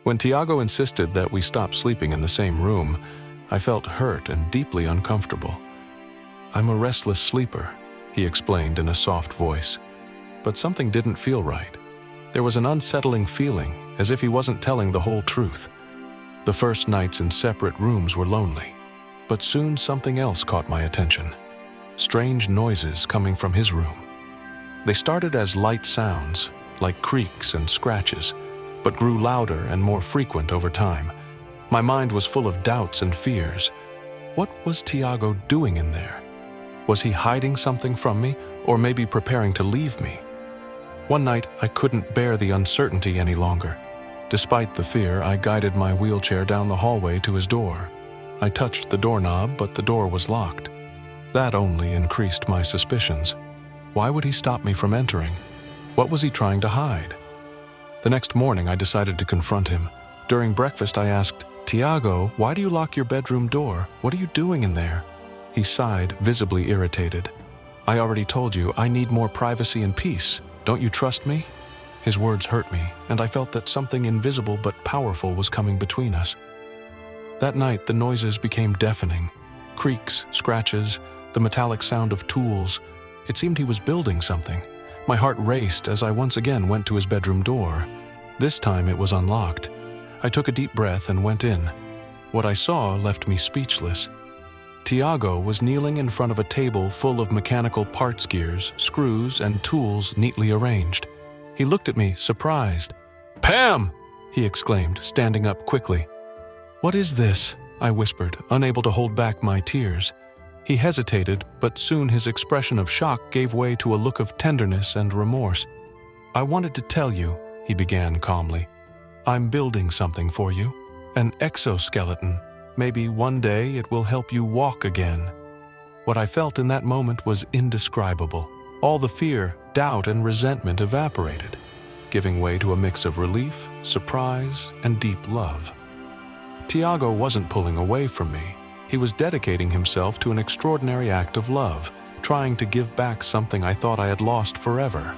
When Tiago insisted that we stop sleeping in the same room, I felt hurt and deeply uncomfortable. "I'm a restless sleeper," he explained in a soft voice. But something didn't feel right. There was an unsettling feeling, as if he wasn't telling the whole truth. The first nights in separate rooms were lonely, but soon something else caught my attention. Strange noises coming from his room. They started as light sounds, like creaks and scratches, but grew louder and more frequent over time. My mind was full of doubts and fears. What was Tiago doing in there? Was he hiding something from me, or maybe preparing to leave me? One night, I couldn't bear the uncertainty any longer. Despite the fear, I guided my wheelchair down the hallway to his door. I touched the doorknob, but the door was locked. That only increased my suspicions. Why would he stop me from entering? What was he trying to hide? The next morning, I decided to confront him. During breakfast, I asked, "Tiago, why do you lock your bedroom door? What are you doing in there?" He sighed, visibly irritated. "I already told you, I need more privacy and peace. Don't you trust me?" His words hurt me, and I felt that something invisible but powerful was coming between us. That night, the noises became deafening. Creaks, scratches, the metallic sound of tools. It seemed he was building something. My heart raced as I once again went to his bedroom door. This time it was unlocked. I took a deep breath and went in. What I saw left me speechless. Tiago was kneeling in front of a table full of mechanical parts gears, screws, and tools neatly arranged. He looked at me, surprised. "Pam!" he exclaimed, standing up quickly. "What is this?" I whispered, unable to hold back my tears. He hesitated, but soon his expression of shock gave way to a look of tenderness and remorse. "I wanted to tell you," he began calmly. "I'm building something for you. An exoskeleton. Maybe one day it will help you walk again." What I felt in that moment was indescribable. All the fear, doubt, and resentment evaporated, giving way to a mix of relief, surprise, and deep love. Tiago wasn't pulling away from me. He was dedicating himself to an extraordinary act of love, trying to give back something I thought I had lost forever.